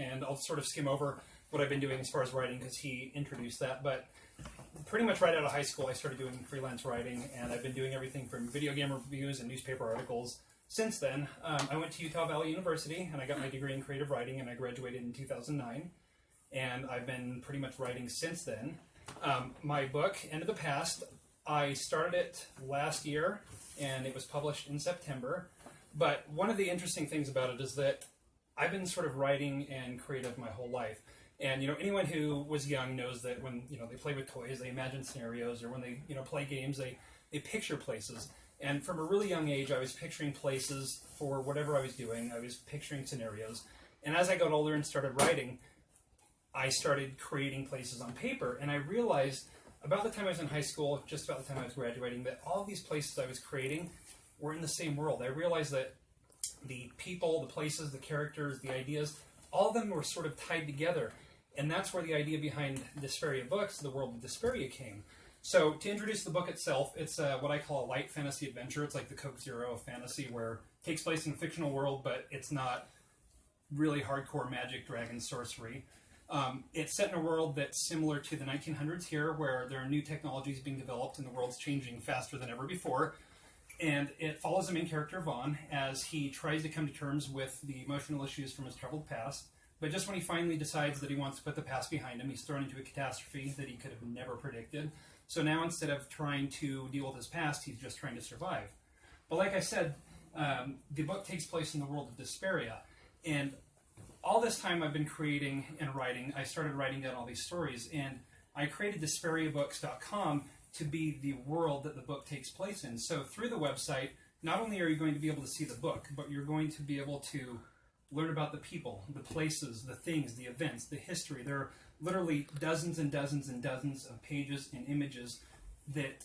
and I'll sort of skim over what I've been doing as far as writing because he introduced that. But pretty much right out of high school, I started doing freelance writing, and I've been doing everything from video game reviews and newspaper articles since then. I went to Utah Valley University, and I got my degree in creative writing, and I graduated in 2009, and I've been pretty much writing since then. My book, End of the Past, I started it last year, and it was published in September. But one of the interesting things about it is that I've been sort of writing and creative my whole life. And, anyone who was young knows that when, they play with toys, they imagine scenarios, or when they, play games, they picture places. And from a really young age, I was picturing places for whatever I was doing. I was picturing scenarios. And as I got older and started writing, I started creating places on paper. And I realized about the time I was in high school, just about the time I was graduating, that all these places I was creating were in the same world. I realized that the people, the places, the characters, the ideas, all of them were sort of tied together. And that's where the idea behind Disparia books, the world of Disparia, came. So to introduce the book itself, it's what I call a light fantasy adventure. It's like the Coke Zero of fantasy, where it takes place in a fictional world, but it's not really hardcore magic, dragon, sorcery. It's set in a world that's similar to the 1900s here, where there are new technologies being developed and the world's changing faster than ever before. And it follows the main character, Vaughn, as he tries to come to terms with the emotional issues from his troubled past. But just when he finally decides that he wants to put the past behind him, he's thrown into a catastrophe that he could have never predicted. So now instead of trying to deal with his past, he's just trying to survive. But like I said, the book takes place in the world of Disparia. And all this time I've been creating and writing, I started writing down all these stories. And I created DispariaBooks.com to be the world that the book takes place in. So through the website, not only are you going to be able to see the book, but you're going to be able to learn about the people, the places, the things, the events, the history. There are literally dozens and dozens and dozens of pages and images that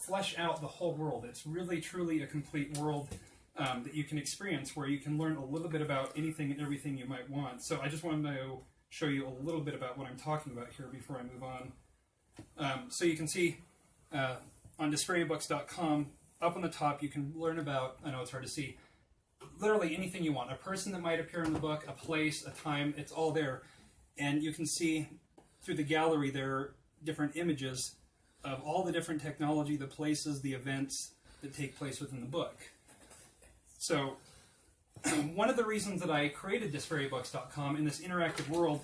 flesh out the whole world. It's really, truly a complete world that you can experience, where you can learn a little bit about anything and everything you might want. So I just wanted to show you a little bit about what I'm talking about here before I move on. So you can see on DispariaBooks.com, up on the top, you can learn about, I know it's hard to see, literally anything you want. A person that might appear in the book, a place, a time, it's all there. And you can see through the gallery there are different images of all the different technology, the places, the events that take place within the book. So one of the reasons that I created DispariaBooks.com in this interactive world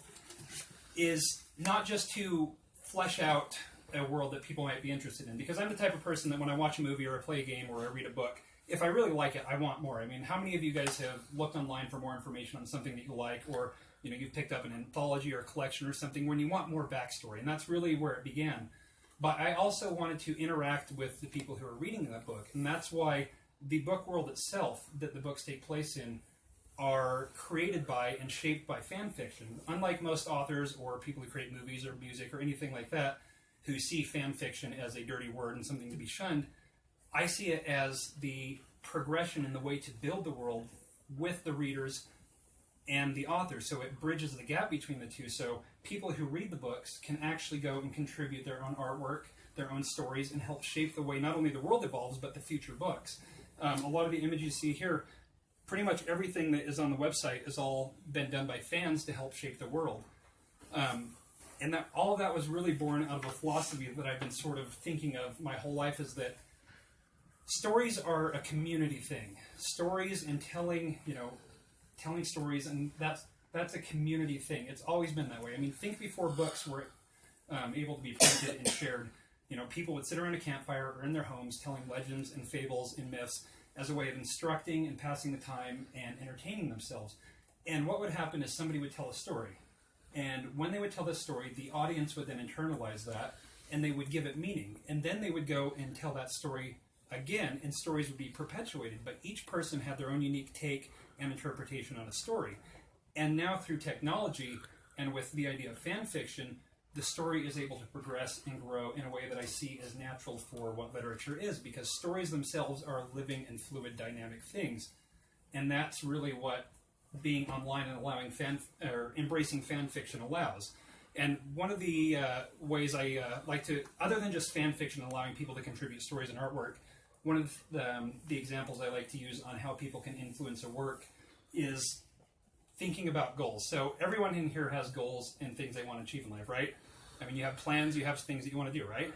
is not just to flesh out a world that people might be interested in, because I'm the type of person that when I watch a movie or I play a game or I read a book, if I really like it, I want more. I mean, how many of you guys have looked online for more information on something that you like, or you've picked up an anthology or a collection or something when you want more backstory? And that's really where it began. But I also wanted to interact with the people who are reading that book, and that's why the book world itself that the books take place in are created by and shaped by fan fiction. Unlike most authors or people who create movies or music or anything like that, who see fan fiction as a dirty word and something to be shunned, I see it as the progression in the way to build the world with the readers and the author. So it bridges the gap between the two. So people who read the books can actually go and contribute their own artwork, their own stories, and help shape the way not only the world evolves, but the future books. A lot of the images you see here, pretty much everything that is on the website has all been done by fans to help shape the world. And that all of that was really born out of a philosophy that I've been sort of thinking of my whole life, is that stories are a community thing. Stories and telling stories, and that's a community thing. It's always been that way. I mean, think before books were able to be printed and shared. People would sit around a campfire or in their homes telling legends and fables and myths as a way of instructing and passing the time and entertaining themselves. And what would happen is somebody would tell a story. And when they would tell this story, the audience would then internalize that, and they would give it meaning. And then they would go and tell that story again, and stories would be perpetuated. But each person had their own unique take and interpretation on a story. And now through technology and with the idea of fan fiction, the story is able to progress and grow in a way that I see as natural for what literature is, because stories themselves are living and fluid, dynamic things. And that's really what being online and allowing embracing fan fiction allows. And one of the ways I like to, other than just fan fiction allowing people to contribute stories and artwork, one of the examples I like to use on how people can influence a work is thinking about goals. So everyone in here has goals and things they want to achieve in life, right? I mean, you have plans, you have things that you want to do, right?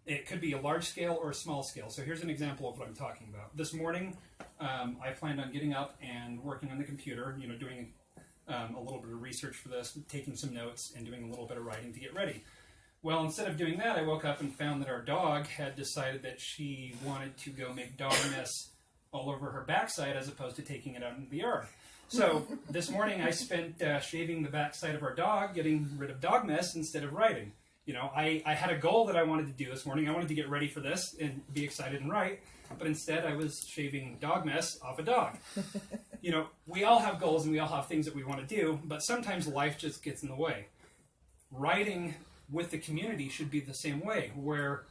It could be a large scale or a small scale. So here's an example of what I'm talking about. This morning, I planned on getting up and working on the computer, doing a little bit of research for this, taking some notes, and doing a little bit of writing to get ready. Well, instead of doing that, I woke up and found that our dog had decided that she wanted to go make dog mess all over her backside as opposed to taking it out into the yard. So this morning I spent shaving the backside of our dog, getting rid of dog mess instead of writing. I had a goal that I wanted to do this morning. I wanted to get ready for this and be excited and write, but instead I was shaving dog mess off a dog. We all have goals and we all have things that we want to do, but sometimes life just gets in the way. Writing with the community should be the same way, where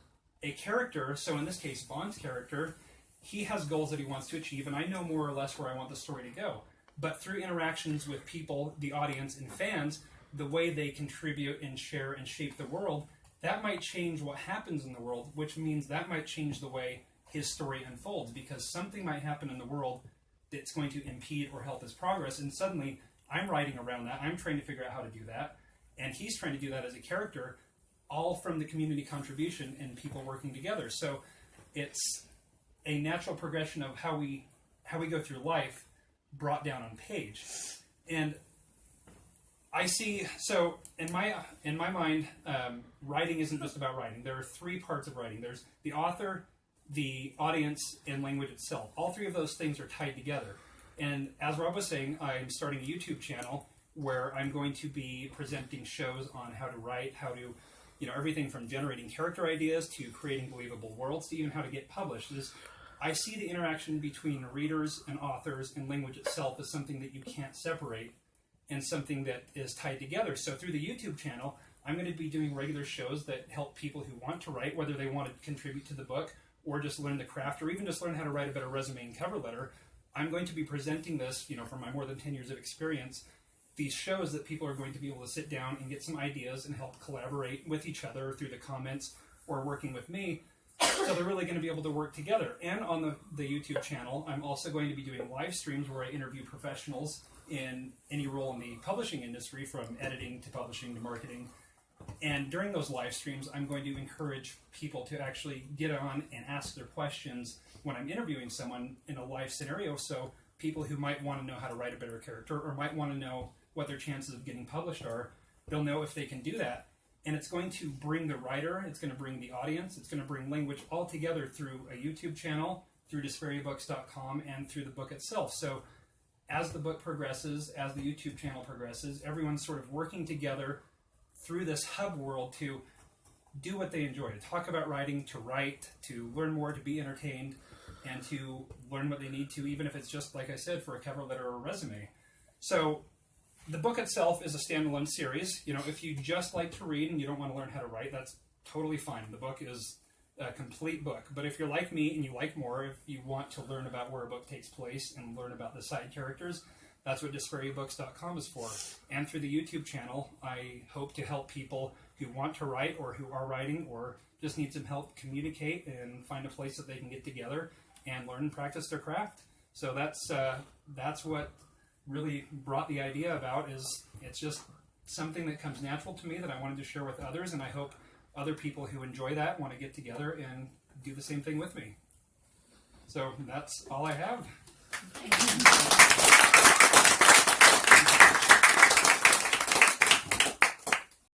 a character, so in this case Bonn's character, he has goals that he wants to achieve, and I know more or less where I want the story to go. But through interactions with people, the audience, and fans, the way they contribute and share and shape the world, that might change what happens in the world, which means that might change the way his story unfolds, because something might happen in the world that's going to impede or help his progress, and suddenly I'm writing around that, I'm trying to figure out how to do that, and he's trying to do that as a character, all from the community contribution and people working together. So it's a natural progression of how we go through life brought down on page. And I see, so in my mind, writing isn't just about writing. There are three parts of writing. There's the author, the audience, and language itself. All three of those things are tied together. And as Rob was saying, I'm starting a YouTube channel where I'm going to be presenting shows on how to write, how to, everything from generating character ideas to creating believable worlds to even how to get published. I see the interaction between readers and authors and language itself as something that you can't separate and something that is tied together. So through the YouTube channel, I'm going to be doing regular shows that help people who want to write, whether they want to contribute to the book or just learn the craft or even just learn how to write a better resume and cover letter. I'm going to be presenting this, from my more than 10 years of experience, these shows that people are going to be able to sit down and get some ideas and help collaborate with each other through the comments or working with me. So they're really going to be able to work together. And on the YouTube channel, I'm also going to be doing live streams where I interview professionals in any role in the publishing industry, from editing to publishing to marketing. And during those live streams, I'm going to encourage people to actually get on and ask their questions when I'm interviewing someone in a live scenario. So people who might want to know how to write a better character or might want to know what their chances of getting published are, they'll know if they can do that. And it's going to bring the writer, it's going to bring the audience, it's going to bring language all together through a YouTube channel, through DispariaBooks.com, and through the book itself. So as the book progresses, as the YouTube channel progresses, everyone's sort of working together through this hub world to do what they enjoy, to talk about writing, to write, to learn more, to be entertained, and to learn what they need to, even if it's just, like I said, for a cover letter or a resume. So the book itself is a standalone series. If you just like to read and you don't want to learn how to write, that's totally fine. The book is a complete book. But if you're like me and you like more, if you want to learn about where a book takes place and learn about the side characters, that's what DispariaBooks.com is for. And through the YouTube channel, I hope to help people who want to write or who are writing or just need some help communicate and find a place that they can get together and learn and practice their craft. So that's what really brought the idea about. Is it's just something that comes natural to me that I wanted to share with others, and I hope other people who enjoy that want to get together and do the same thing with me. So that's all I have.